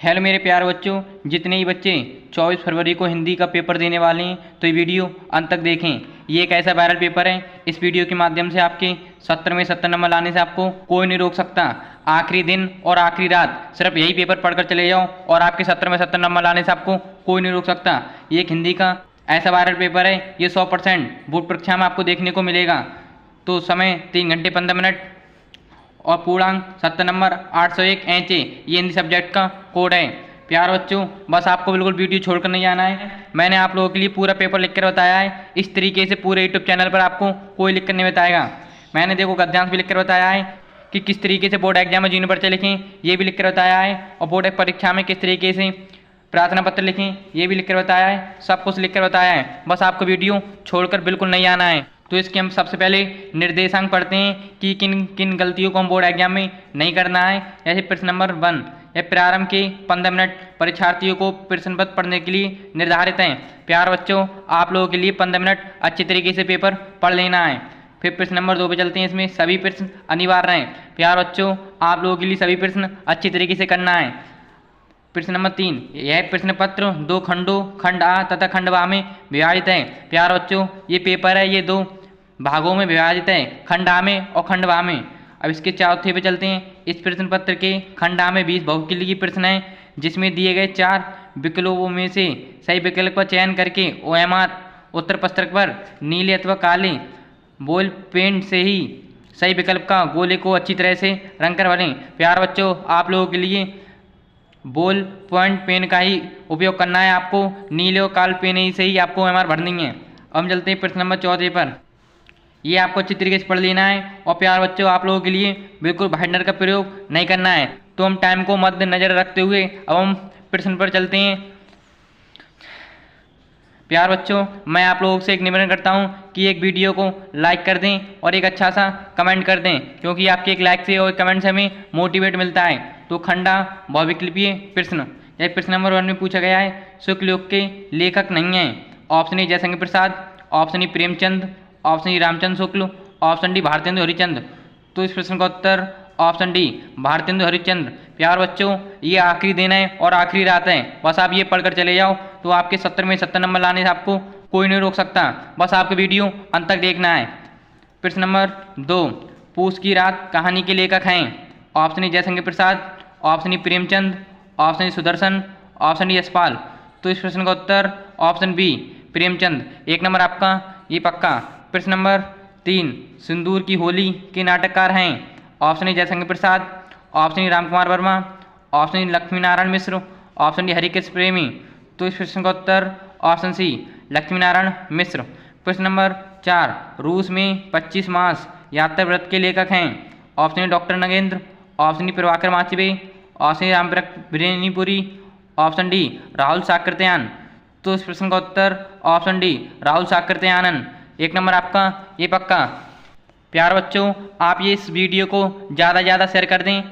Hello मेरे प्यारे बच्चों, जितने ही बच्चे 24 फरवरी को हिंदी का पेपर देने वाले हैं तो ये वीडियो अंत तक देखें। ये एक ऐसा वायरल पेपर है, इस वीडियो के माध्यम से आपके 70 में 70 नंबर लाने से आपको कोई नहीं रोक सकता। आखिरी दिन और आखिरी रात सिर्फ यही पेपर पढ़कर चले जाओ और आपके 70 में 70 नंबर लाने से आपको कोई नहीं रोक सकता। ये एक हिंदी का ऐसा वायरल पेपर है, ये 100% बोर्ड परीक्षा में आपको देखने को मिलेगा। तो समय 3 घंटे 15 मिनट और पूर्णांक 70 नंबर 801 एच ये हिंदी सब्जेक्ट का कोड है। प्यार बच्चों, बस आपको बिल्कुल वीडियो छोड़कर नहीं आना है। मैंने आप लोगों के लिए पूरा पेपर लिख कर बताया है। इस तरीके से पूरे यूट्यूब चैनल पर आपको कोई लिख कर नहीं बताएगा। मैंने देखो गद्यांश भी लिख कर बताया है कि किस तरीके से बोर्ड एग्जाम में जीवन परिचय लिखें, ये भी लिख कर बताया है। और बोर्ड परीक्षा में किस तरीके से प्रार्थना पत्र लिखें, ये भी लिख कर बताया है। सब कुछ लिख कर बताया है, बस आपको वीडियो छोड़कर बिल्कुल नहीं आना है। तो इसके हम सबसे पहले निर्देशांक पढ़ते हैं कि किन किन गलतियों को हम बोर्ड एग्जाम में नहीं करना है। जैसे प्रश्न नंबर 1, यह प्रारंभ के 15 मिनट परीक्षार्थियों को प्रश्न पत्र पढ़ने के लिए निर्धारित हैं। प्यार बच्चों, आप लोगों के लिए 15 मिनट अच्छे तरीके से पेपर पढ़ लेना है। फिर प्रश्न नंबर 2 पे चलते हैं। इसमें सभी प्रश्न अनिवार्य हैं। प्यार बच्चों, आप लोगों के लिए सभी प्रश्न अच्छी तरीके से करना है। प्रश्न नंबर 3, यह प्रश्न पत्र 2 खंडों खंड आ तथा खंड बा में विभाजित है। प्यार बच्चों, ये पेपर है, ये 2 भागों में विभाजित है, खंड आ में और खंड बा में। अब इसके चौथे पे चलते हैं। इस प्रश्न पत्र के खंड आ में 20 बहुविकल्पीय प्रश्न हैं, जिसमें दिए गए 4 विकल्पों में से सही विकल्प का चयन करके OMR उत्तर पत्रक पर नीले अथवा काले बॉल पेन से ही सही विकल्प का गोले को अच्छी तरह से रंग कर भरें। प्यार बच्चों, आप लोगों के लिए बॉल पॉइंट पेन का ही उपयोग करना है। आपको नीले और काले पेन ही से ही आपको OMR भरनी है। अब हम चलते हैं प्रश्न नंबर 14 पर। ये आपको अच्छी तरीके से पढ़ लेना है। और प्यार बच्चों, आप लोगों के लिए बिल्कुल बाइंडर का प्रयोग नहीं करना है। तो हम टाइम को मद्देनजर रखते हुए अब हम प्रश्न पर चलते हैं। प्यार बच्चों, मैं आप लोगों से एक निवेदन करता हूं कि एक वीडियो को लाइक कर दें और एक अच्छा सा कमेंट कर दें, क्योंकि आपके एक लाइक से और कमेंट से हमें मोटिवेट मिलता है। तो खंडा बहुविकल्पीय प्रश्न, यह प्रश्न नंबर 1 में पूछा गया है। शुक्ल युग के लेखक नहीं हैं। Option A Jaishankar Prasad, option A Premchand, option E Ramchandra Shukla, option D Bharatendu Harishchandra. तो इस प्रश्न का उत्तर ऑप्शन डी भारतेंदु हरिश्चंद्र। प्यार बच्चों, ये आखिरी दिन है और आखिरी रात है, बस आप ये पढ़कर चले जाओ तो आपके 70 में 70 नंबर लाने से आपको कोई नहीं रोक सकता। बस आपको वीडियो अंत तक देखना है। प्रश्न नंबर 2, पूस की रात कहानी के लेखक हैं। Option A Jaishankar Prasad, option E Premchand, option E Sudarshan, option E Yashpal. तो इस प्रश्न का उत्तर ऑप्शन बी प्रेमचंद। 1 नंबर आपका ये पक्का। प्रश्न नंबर 3, सिंदूर की होली के नाटककार हैं। Option A Jaishankar Prasad, option E Ramkumar Verma, option E Lakshmi Narayan Mishra, option D Harikrishna Premi. तो इस प्रश्न का उत्तर ऑप्शन सी लक्ष्मी नारायण मिश्र। प्रश्न नंबर 4, रूस में 25 मास यात्रा व्रत के लेखक हैं। Option A doctor Nagendra, option E Prabhakar Machwe, option A रामप्रक बिरेनीपुरी, ऑप्शन डी राहुल साकृत्यायन। तो इस प्रश्न का उत्तर option D Rahul Sankrityayan. 1 number आपका ये पक्का। प्यार बच्चों, आप ये इस वीडियो को ज़्यादा ज़्यादा शेयर कर दें।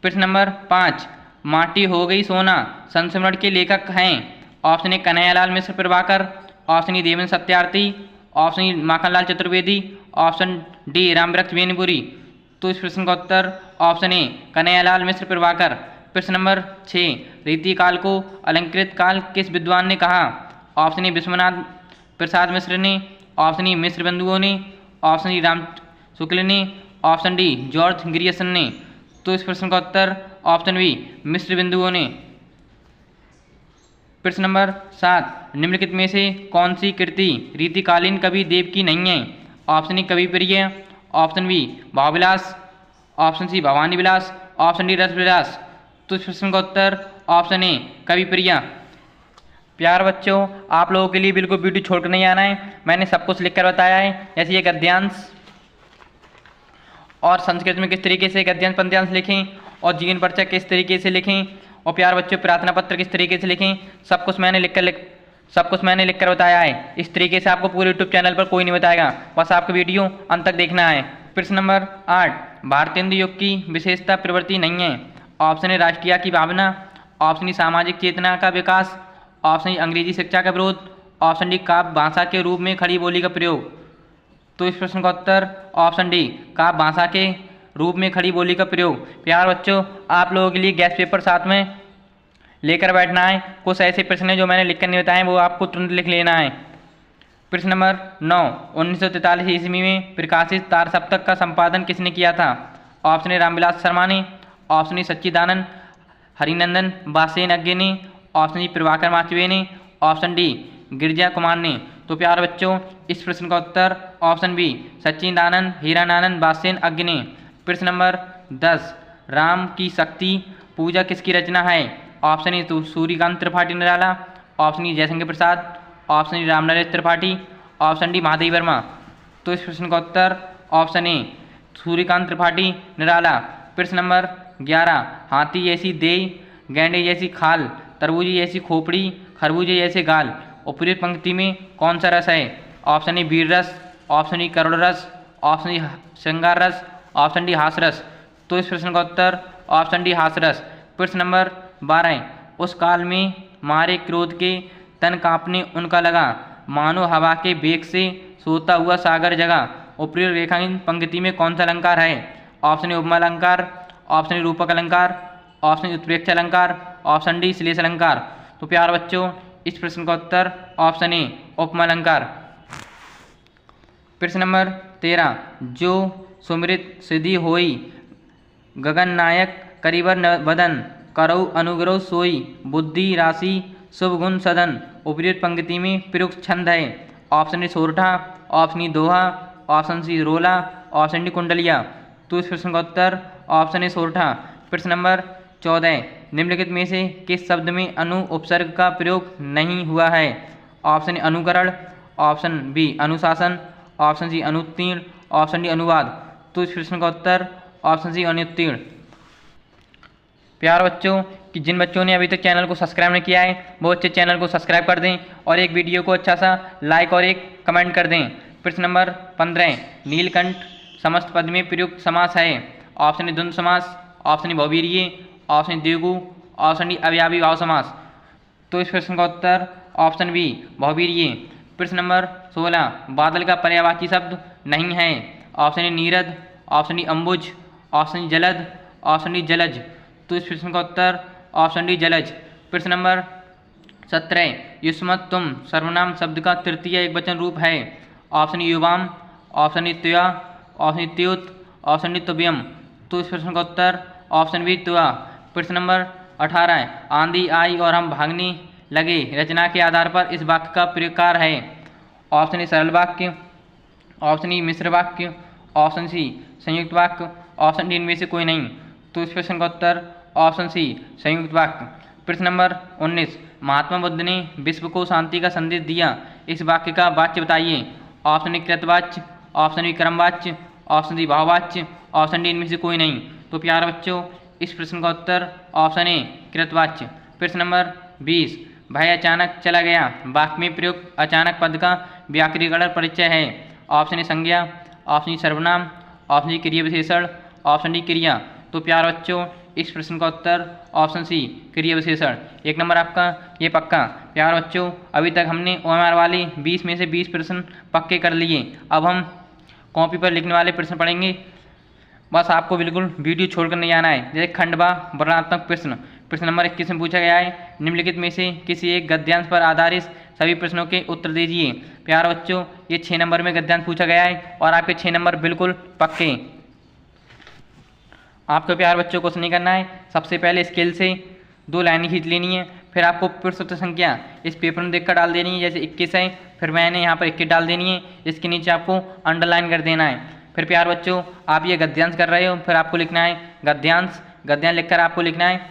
प्रश्न नंबर 5, माटी हो गई सोना संस्मरण के लेखक हैं। Option A Kanhaiyalal Mishra Prabhakar, option E Devendra Satyarthi, option E Makhanlal Chaturvedi, option D Rambriksh Benipuri. तो इस प्रश्न का उत्तर ऑप्शन ए कन्हैयालाल मिश्र प्रभाकर। प्रश्न नंबर 6, रीतिकाल को अलंकृत काल किस विद्वान ने कहा। ऑप्शन ए विश्वनाथ प्रसाद मिश्र ने, ऑप्शन ई मिश्र बंधुओं ने, ऑप्शन ई राम शुक्ल ने, ऑप्शन डी जॉर्ज ग्रियर्सन ने। तो इस प्रश्न का उत्तर ऑप्शन बी मिश्र बिंदुओं ने। प्रश्न नंबर 7, निम्नलिखित में से कौन सी कृति रीतिकालीन कवि देव की नहीं है। Option A Kavipriya, option B Bhavvilas, option C Bhavani Vilas, option D Ras Vilas. तो इस प्रश्न का उत्तर ऑप्शन ए कवि प्रिय। प्यार बच्चों, आप लोगों के लिए बिल्कुल वीडियो छोड़कर नहीं आना है। मैंने सब कुछ लिखकर बताया है, जैसे ये गद्यांश और संस्कृत में किस तरीके से गद्यांश पद्यांश लिखें और जीवन परिचय किस तरीके से लिखें और प्यार बच्चों प्रार्थना पत्र किस तरीके से लिखें, सब कुछ मैंने लिखकर बताया है। इस तरीके से आपको पूरे यूट्यूब चैनल पर कोई नहीं बताएगा, बस आपको वीडियो अंत तक देखना है। प्रश्न नंबर 8, भारतेंदु युग की विशेषता प्रवृत्ति नहीं है। ऑप्शन ए राष्ट्रीय की भावना, ऑप्शन ई सामाजिक चेतना का विकास, ऑप्शन ई अंग्रेजी शिक्षा का विरोध, ऑप्शन डी काव्य भाषा के रूप में खड़ी बोली का प्रयोग। तो इस प्रश्न का उत्तर ऑप्शन डी काव्य भाषा के रूप में खड़ी बोली का प्रयोग। प्यार बच्चों, आप लोगों के लिए गैस पेपर साथ में लेकर बैठना है। कुछ ऐसे प्रश्न हैं जो मैंने लिख कर नहीं बताए, वो आपको तुरंत लिख लेना है। प्रश्न नंबर 9, 1943 ईस्वी में प्रकाशित तार सप्तक का संपादन किसने किया था? ऑप्शन ए रामविलास शर्मा ने, ऑप्शन ए सच्चिदानंद हरिनंदन बासेन ने, ऑप्शन डी प्रभाकर माचवे ने, ऑप्शन डी गिरिजा कुमार ने। तो प्यारे बच्चों, इस प्रश्न का उत्तर ऑप्शन बी सच्चिदानंद हीरानंदन बासेन ने। प्रश्न नंबर 10, राम की शक्ति पूजा किसकी रचना है? ऑप्शन ए तो Suryakant Tripathi Nirala, option E Jaishankar Prasad, option E Ramnaresh Tripathi, option D Mahadev Verma. तो इस प्रश्न का उत्तर ऑप्शन ए सूर्यकांत त्रिपाठी निराला। प्रश्न नंबर 11, हाथी जैसी देह, गैंडे जैसी खाल, तरबूजी जैसी खोपड़ी, खरबूजे जैसे गाल, उपयुक्त पंक्ति में कौन सा रस है? ऑप्शन ए वीर रस, ऑप्शन ई करुण रस, ऑप्शन ई श्रृंगार रस, ऑप्शन डी हास रस। तो इस प्रश्न का उत्तर ऑप्शन डी हास रस। प्रश्न नंबर 12, उस काल में मारे क्रोध के तन कांपने उनका लगा, मानो हवा के वेग से सोता हुआ सागर जगा, उपयुक्त रेखांकित पंक्ति में कौन सा अलंकार है? ऑप्शन ए उपमा अलंकार, ऑप्शन ए रूपक अलंकार, ऑप्शन ए उत्प्रेक्ष अलंकार, ऑप्शन डी श्लेष अलंकार। तो प्यारे बच्चों, इस प्रश्न का उत्तर ऑप्शन ए उपमा अलंकार। प्रश्न नंबर 13, जो सुमृत सिद्धि होई, गगन नायक करिबर बदन, करऊ अनुग्रह सोई, बुद्धि राशि शुभ गुण सदन, उपयुक्त पंक्ति में प्रयुक्त छंद है? ऑप्शन ए सोरठा, ऑप्शन ई दोहा, ऑप्शन सी रोला, ऑप्शन डी कुंडलिया। तो इस प्रश्न का उत्तर ऑप्शन ए सोरठा। प्रश्न नंबर 14, निम्नलिखित में से किस शब्द में अनु उपसर्ग का प्रयोग नहीं हुआ है? ऑप्शन ए अनुकरण, ऑप्शन बी अनुशासन, ऑप्शन सी अनुत्तीर्ण, ऑप्शन डी अनुवाद। तो इस प्रश्न का उत्तर ऑप्शन सी अनुत्तीर्ण। प्यारे बच्चों, कि जिन बच्चों ने अभी तक चैनल को सब्सक्राइब नहीं किया है वो अच्छे चैनल को सब्सक्राइब कर दें और एक वीडियो को अच्छा सा लाइक और एक कमेंट कर दें। प्रश्न नंबर 15, नीलकंठ समस्त पद में प्रयुक्त समास है? ऑप्शन ए द्वंद्व समास, ऑप्शन ए बहुवीर्य, ऑप्शन ए द्विगु, ऑप्शन डी अव्ययी भाव समास। तो इस प्रश्न का उत्तर ऑप्शन बी बहुवीर्य। प्रश्न नंबर 16, बादल का पर्यायवाची शब्द नहीं है? ऑप्शन ए Neerad, option D Ambuj, option D जलद, ऑप्शन डी जलज। तो इस प्रश्न का उत्तर ऑप्शन डी जलज। प्रश्न नंबर 17, युष्मत तुम सर्वनाम शब्द का तृतीय एकवचन रूप है? ऑप्शन ए युवाम, ऑप्शन ए त्वया, ऑप्शन ए त्युत, ऑप्शन डी तुभ्यम। तो इस प्रश्न का उत्तर ऑप्शन बी त्वया। प्रश्न नंबर 18, आंधी आई और हम भागने लगे रचना के आधार पर इस वाक्य का प्रकार है? ऑप्शन ए सरल वाक्य, ऑप्शन ई मिश्र वाक्य, ऑप्शन सी संयुक्त वाक्य, ऑप्शन डी इनमें से कोई नहीं। तो इस प्रश्न का उत्तर ऑप्शन सी संयुक्त वाक्य। प्रश्न नंबर 19, महात्मा बुद्ध ने विश्व को शांति का संदेश दिया, इस वाक्य का वाच्य बताइए? ऑप्शन ए कृतवाच्य, ऑप्शन बी क्रमवाच्य, ऑप्शन डी भाववाच्य, ऑप्शन डी इनमें से कोई नहीं। तो प्यारे बच्चों, इस प्रश्न का उत्तर ऑप्शन ए कृतवाच्य। प्रश्न नंबर 20, वह अचानक चला गया वाक्य में प्रयुक्त अचानक पद का व्याकरणिक परिचय है? ऑप्शन ए संज्ञा, ऑप्शन ई सर्वनाम, ऑप्शन डी क्रिया विशेषण, ऑप्शन डी क्रिया। तो प्यारे बच्चों, इस प्रश्न का उत्तर ऑप्शन सी क्रिया विशेषण। एक नंबर आपका ये पक्का। प्यारे बच्चों, अभी तक हमने OMR वाले 20 में से 20 प्रश्न पक्के कर लिए। अब हम कॉपी पर लिखने वाले प्रश्न पढ़ेंगे। बस आपको बिल्कुल वीडियो छोड़कर नहीं आना है। जैसे खंडवा वर्णनात्मक प्रश्न, प्रश्न नंबर 21 में पूछा गया है, निम्नलिखित में से किसी एक गद्यांश पर आधारित सभी प्रश्नों के उत्तर दीजिए। प्यारे बच्चों, ये 6 नंबर में गद्यांश पूछा गया है और आपके 6 नंबर बिल्कुल पक्के। आपको प्यारे बच्चों कुछ नहीं करना है, सबसे पहले स्केल से 2 लाइनें खींच लेनी है, फिर आपको पृष्ठ संख्या इस पेपर में देखकर डाल देनी है। जैसे 21 है, फिर मैंने यहाँ पर 21 डाल देनी है, इसके नीचे आपको अंडरलाइन कर देना है। फिर प्यारे बच्चों, आप ये गद्यांश कर रहे हो, फिर आपको लिखना है गद्यांश। गद्यांश लिखकर आपको लिखना है,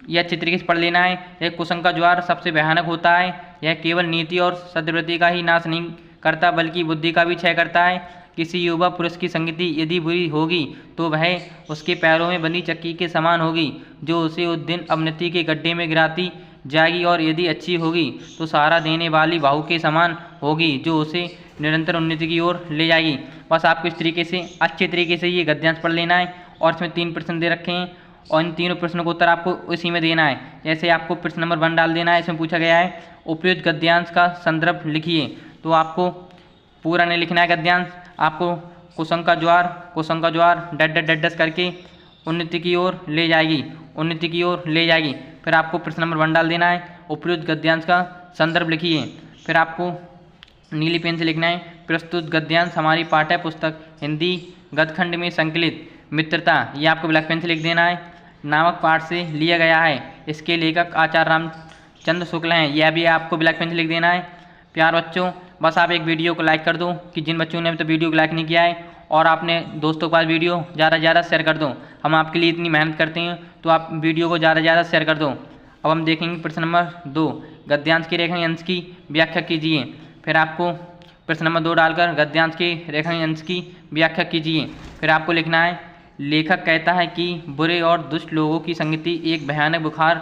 यह अच्छी तरीके से पढ़ लेना है। यह कुसंग का ज्वार सबसे भयानक होता है, यह केवल नीति और सद्वृत्ति का ही नाश नहीं करता बल्कि बुद्धि का भी क्षय करता है। किसी युवा पुरुष की संगति यदि बुरी होगी तो वह उसके पैरों में बनी चक्की के समान होगी जो उसे उस दिन अवनति के गड्ढे में गिराती जाएगी, और यदि अच्छी होगी तो सहारा देने वाली बाहु के समान होगी जो उसे निरंतर उन्नति की ओर ले जाएगी। बस आपको इस तरीके से अच्छे तरीके से ये गद्यांश पढ़ लेना है। और इसमें 3 प्रश्न दे रखे हैं और इन तीनों प्रश्नों का उत्तर आपको उसी में देना है। जैसे आपको प्रश्न नंबर 1 डाल देना है, इसमें पूछा गया है उपयुक्त गद्यांश का संदर्भ लिखिए। तो आपको पूरा नहीं लिखना है गद्यांश, आपको कुसंग का ज्वार डड करके उन्नति की ओर ले जाएगी, उन्नति की ओर ले जाएगी। फिर आपको प्रश्न नंबर 1 डाल देना है। उपयुक्त गद्यांश का संदर्भ लिखिए। फिर आपको नीली पेन से लिखना है प्रस्तुत गद्यांश हमारी पाठ्य पुस्तक हिंदी गद्यखंड में संकलित मित्रता, ये आपको ब्लैक पेन से लिख देना है, नामक पाठ से लिया गया है। इसके लेखक आचार्य रामचंद्र शुक्ल हैं, यह भी आपको ब्लैक पेन से लिख देना है। प्यार बच्चों, बस आप एक वीडियो को लाइक कर दो कि जिन बच्चों ने अभी तो वीडियो को लाइक नहीं किया है, और आपने दोस्तों के पास वीडियो ज़्यादा से ज़्यादा शेयर कर दो। हम आपके लिए इतनी मेहनत करते हैं, तो आप वीडियो को ज़्यादा से ज़्यादा शेयर कर दो। अब हम देखेंगे प्रश्न नंबर 2, गद्यांश के रेखांश अंश की व्याख्या कीजिए। फिर आपको प्रश्न नंबर 2 डालकर गद्यांश के रेखांश अंश की व्याख्या कीजिए। फिर आपको लिखना है लेखक कहता है कि बुरे और दुष्ट लोगों की संगति एक भयानक बुखार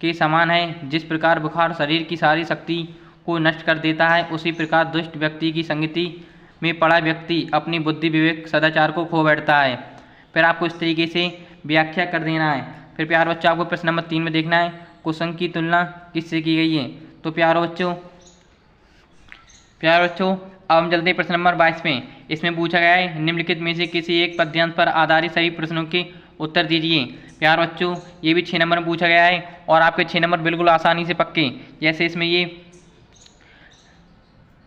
के समान है। जिस प्रकार बुखार शरीर की सारी शक्ति को नष्ट कर देता है, उसी प्रकार दुष्ट व्यक्ति की संगति में पड़ा व्यक्ति अपनी बुद्धि विवेक सदाचार को खो बैठता है। फिर आपको इस तरीके से व्याख्या कर देना है। फिर प्यारे बच्चों, आपको प्रश्न नंबर 3 में देखना है कुसंग की तुलना किससे की गई है। तो प्यारे बच्चों, अब हम चलते हैं प्रश्न नंबर 22 में। इसमें पूछा गया है निम्नलिखित में से किसी एक पद्यांश पर आधारित सभी प्रश्नों के उत्तर दीजिए। प्यारे बच्चों, ये भी 6 नंबर में पूछा गया है, और आपके 6 नंबर बिल्कुल आसानी से पक्के। जैसे इसमें ये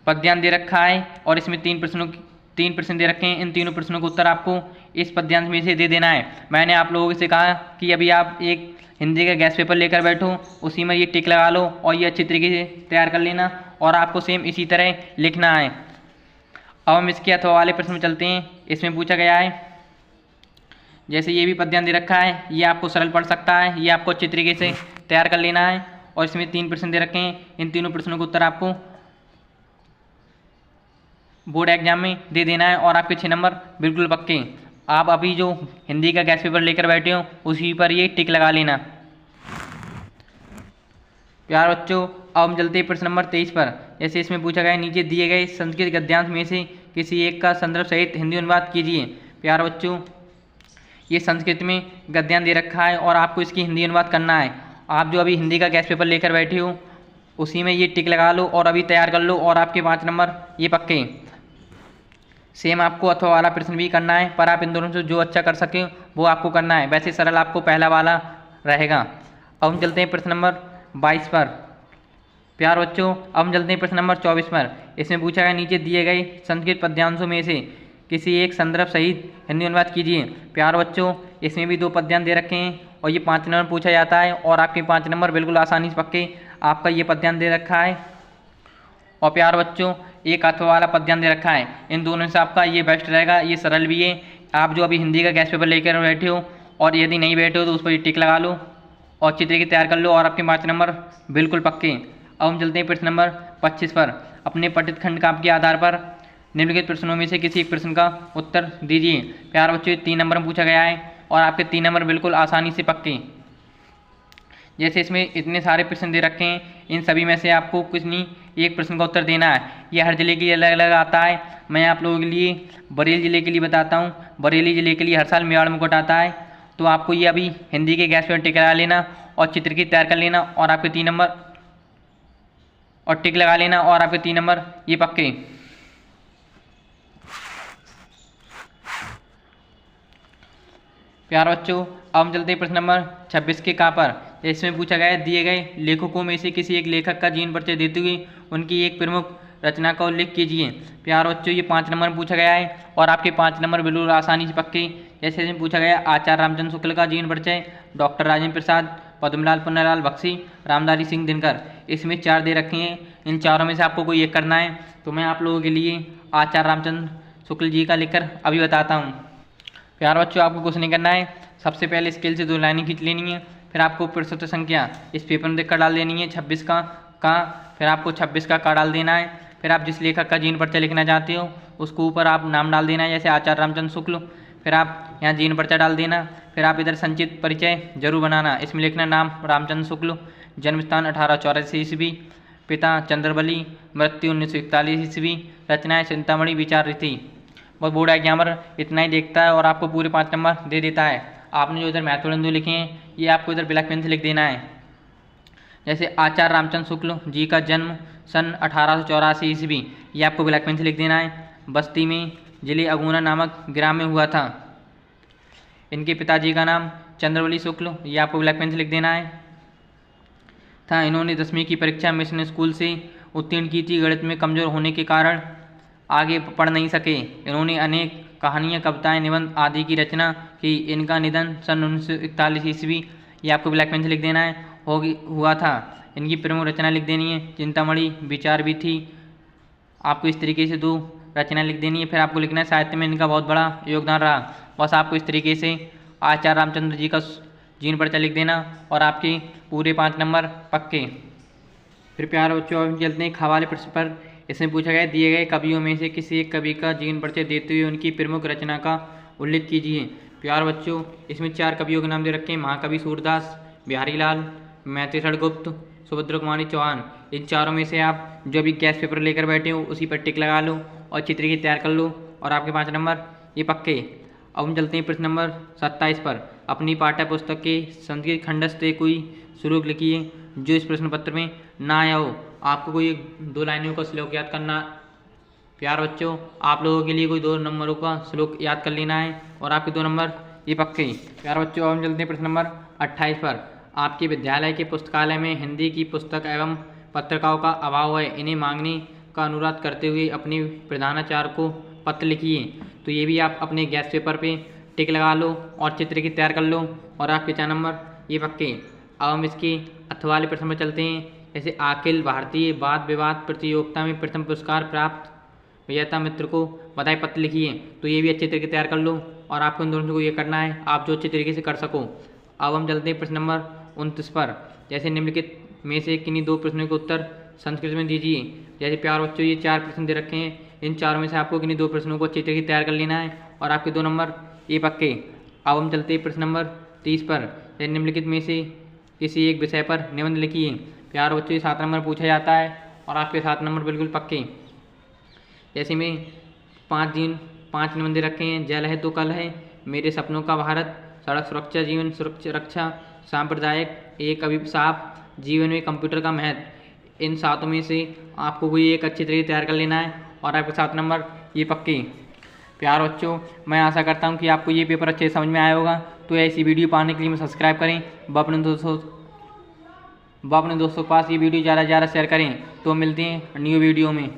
पद्यांश दे रखा है और इसमें 3 प्रश्न दे रखे हैं। इन तीनों प्रश्नों का उत्तर आपको इस पद्यांश में से दे देना है। मैंने आप लोगों से कहा कि अभी आप एक हिंदी का गैस पेपर लेकर बैठो, उसी में ये टिक लगा लो और ये अच्छी तरीके से तैयार कर लेना, और आपको सेम इसी तरह लिखना है। अब हम इसके अथवा वाले प्रश्न में चलते हैं। इसमें पूछा गया है, जैसे ये भी पद्यांश दे रखा है, ये आपको सरल पड़ सकता है, ये आपको अच्छी तरीके से तैयार कर लेना है। और इसमें 3 प्रश्न दे रखे हैं, इन तीनों प्रश्नों का उत्तर आपको बोर्ड एग्जाम में दे देना है, और आपके 6 नंबर बिल्कुल पक्के। आप अभी जो हिंदी का गैस पेपर लेकर बैठे हो, उसी पर ये टिक लगा लेना। प्यारे बच्चों, अब हम चलते हैं प्रश्न नंबर 23 पर। जैसे इसमें पूछा गया है नीचे दिए गए संस्कृत गद्यांश में से किसी एक का संदर्भ सहित हिंदी अनुवाद कीजिए। प्यारे बच्चों, ये संस्कृत में गद्यांश दे रखा है और आपको इसकी हिंदी अनुवाद करना है। आप जो अभी हिंदी का गैस पेपर लेकर बैठे हो, उसी में ये टिक लगा लो और अभी तैयार कर लो, और आपके 5 नंबर ये पक्के। सेम आपको अथवा वाला प्रश्न भी करना है, पर आप इन दोनों से जो अच्छा कर सकें वो आपको करना है। वैसे सरल आपको पहला वाला रहेगा। अब हम चलते हैं प्रश्न नंबर 22 पर। प्यारे बच्चों, अब हम चलते हैं प्रश्न नंबर 24 पर। इसमें पूछा गया नीचे दिए गए संस्कृत पद्यांशों में से किसी एक संदर्भ सहित हिंदी अनुवाद कीजिए। प्यारे बच्चों, इसमें भी 2 पद्यांश दे रखे हैं और ये 5 नंबर पूछा जाता है, और आपके 5 नंबर बिल्कुल आसानी से पक्के। आपका ये पद्यांश दे रखा है, और प्यारे बच्चों एक अथवा वाला पद्यांश दे रखा है। इन दोनों से आपका ये बेस्ट रहेगा, ये सरल भी है। आप जो अभी हिंदी का गैस पेपर लेकर बैठे हो, और यदि नहीं बैठे हो तो उस पर टिक लगा लो और अच्छी तरीके तैयार कर लो, और आपके 5 नंबर बिल्कुल पक्के। अब हम चलते हैं प्रश्न नंबर 25 पर। अपने पठित खंड काव्य के आधार पर निम्नलिखित प्रश्नों में से किसी एक प्रश्न का उत्तर दीजिए। प्यारे बच्चों, 3 नंबर में पूछा गया है, और आपके 3 नंबर बिल्कुल आसानी से पक्के। जैसे इसमें इतने सारे प्रश्न दे रखे हैं, इन सभी में से आपको कुछ नहीं एक प्रश्न का उत्तर देना है। ये हर जिले के लिए अलग अलग आता है। मैं आप लोगों के लिए बरेली जिले के लिए बताता हूँ। बरेली जिले के लिए हर साल मेवाड़ मुकुट आता है, तो आपको ये अभी हिंदी के गैस पर टिक लगा लेना और चित्र की तैयार कर लेना, और आपके 3 नंबर और टिक लगा लेना, और आपके 3 नंबर ये पक्के। प्यारे बच्चों, अब हम चलते हैं प्रश्न नंबर 26 के का पर। इसमें पूछा गया है दिए गए लेखकों में से किसी एक लेखक का जीवन परिचय देते हुए उनकी एक प्रमुख रचना का उल्लेख कीजिए। प्यारे बच्चों, ये 5 नंबर में पूछा गया है, और आपके 5 नंबर बिल्कुल आसानी से पक्के। जैसे इसमें पूछा गया आचार्य रामचंद्र शुक्ल का जीवन परिचय, डॉक्टर राजेंद्र प्रसाद, पद्मलाल पुन्नालाल बख्शी, रामधारी सिंह दिनकर। इसमें 4 दे रखे हैं, इन चारों में से आपको कोई एक करना है। तो मैं आप लोगों के लिए आचार्य रामचंद्र शुक्ल जी का लिखकर अभी बताता हूँ। प्यारे बच्चों, आपको कुछ नहीं करना है। सबसे पहले स्केल से 2 लाइनें खींच लेनी है, फिर आपको प्रस्तुत संख्या इस पेपर में देखकर डाल देनी है 26 का, फिर आपको 26 का डाल देना है। फिर आप जिस लेखक का जीवन परिचय लिखना चाहते हो उसको ऊपर आप नाम डाल देना है, जैसे आचार्य रामचंद्र शुक्ल। फिर आप यहाँ जीवन परिचय डाल देना। फिर आप इधर संचित परिचय जरूर बनाना। इसमें लिखना नाम रामचंद्र शुक्ल, जन्म स्थान 1884 ईस्वी, पिता चंद्रबली, मृत्यु 1941 ईस्वी, रचनाएं चिंतामणि विचार रीति। बहुत बोर्ड एग्जामर इतना ही देखता है और आपको पूरे 5 नंबर दे देता है। आपने जो इधर महत्वपूर्ण लिखे हैं ये आपको इधर ब्लैक पेन से लिख देना है। जैसे आचार्य रामचंद्र शुक्ल जी का जन्म सन 1884 ईस्वी, ये आपको ब्लैक पेन से लिख देना है। बस्ती में जिले अगुना नामक ग्राम में हुआ था। इनके पिताजी का नाम चंद्रवली शुक्ल, ये आपको ब्लैक पेन से लिख देना है। था। इन्होंने 10वीं की परीक्षा मिशन स्कूल से उत्तीर्ण की थी। गणित में कमज़ोर होने के कारण आगे पढ़ नहीं सके। इन्होंने अनेक कहानियाँ, कविताएं, निबंध आदि की रचना की। इनका निधन सन 1941 ईस्वी, ये आपको ब्लैक पेन से लिख देना है, हुआ था। इनकी प्रमुख रचना लिख देनी है चिंतामणि, विचार भी थी। आपको इस तरीके से 2 रचना लिख देनी है। फिर आपको लिखना है साहित्य में इनका बहुत बड़ा योगदान रहा। बस आपको इस तरीके से आचार्य रामचंद्र जी का जीवन परिचय लिख देना और आपके पूरे 5 नंबर पक्के। फिर प्यारे बच्चों अब चलते हैं हवाले प्रश्न पर। इसमें पूछा गया दिए गए कवियों में से किसी एक कवि का जीवन परिचय देते हुए उनकी प्रमुख रचना का उल्लेख कीजिए। प्यारे बच्चों इसमें 4 कवियों के नाम दे रखे हैं, महाकवि सूरदास, बिहारी लाल, मैथिली गुप्त, सुभद्रा कुमारी चौहान। इन चारों में से आप जो भी गैस पेपर लेकर बैठे हो उसी पर टिक लगा लो और चित्र की तैयार कर लो और आपके 5 नंबर ये पक्के। अब हम चलते हैं प्रश्न नंबर 27 पर। अपनी पाठ्य पुस्तक के संस्कृत खंड से कोई श्लोक लिखिए जो इस प्रश्न पत्र में ना आया हो। आपको कोई 2 लाइनों का श्लोक याद करना। प्यार बच्चों आप लोगों के लिए कोई 2 नंबरों का श्लोक याद कर लेना है और आपके 2 नंबर ये पक्के। प्यार बच्चों हम चलते हैं प्रश्न नंबर 28 पर। आपके विद्यालय के पुस्तकालय में हिंदी की पुस्तक एवं पत्रिकाओं का अभाव है, इन्हें मांगने का अनुरोध करते हुए अपने प्रधानाचार्य को पत्र लिखिए। तो ये भी आप अपने गैस पेपर पे टिक लगा लो और चित्र की तैयार कर लो और आपके 4 नंबर ये पक्के। अब हम इसके अथवाले प्रश्न में चलते हैं। जैसे अखिल भारतीय वाद विवाद प्रतियोगिता में प्रथम पुरस्कार प्राप्त विजेता मित्र को बधाई पत्र लिखिए। तो ये भी अच्छे तरीके से तैयार कर लो और आपको इन दोनों को ये करना है आप जो अच्छे तरीके से कर सको। अब हम चलते हैं प्रश्न नंबर 29 पर। जैसे निम्नलिखित में से किन्हीं 2 प्रश्नों के उत्तर संस्कृत में दीजिए। जैसे प्यार बच्चों ये 4 प्रश्न दे रखे हैं, इन 4 में से आपको किन्हीं 2 प्रश्नों को अच्छी तरीके से तैयार कर लेना है और आपके 2 नंबर ये पक्के। अब हम चलते हैं प्रश्न नंबर 30 पर। जैसे निम्नलिखित में से किसी एक विषय पर निबंध लिखिए। प्यार बच्चों 7 नंबर पूछा जाता है और आपके 7 नंबर बिल्कुल पक्के। जैसे में 5 निबंध रखे हैं। जल है तो कल है, मेरे सपनों का भारत, सड़क सुरक्षा, जीवन सुरक्षा रक्षा, सांप्रदायिक, एक अभिशाप, जीवन में कंप्यूटर का महत्व। इन 7 में से आपको कोई एक अच्छी तरीके तैयार कर लेना है और आपके 7 नंबर ये पक्के। प्यार बच्चों मैं आशा करता हूँ कि आपको ये पेपर अच्छे समझ में आया होगा। तो ऐसी वीडियो पाने के लिए सब्सक्राइब करें, व अपने दोस्तों के पास ये वीडियो ज़्यादा से ज़्यादा शेयर करें। तो मिलते हैं न्यू वीडियो में।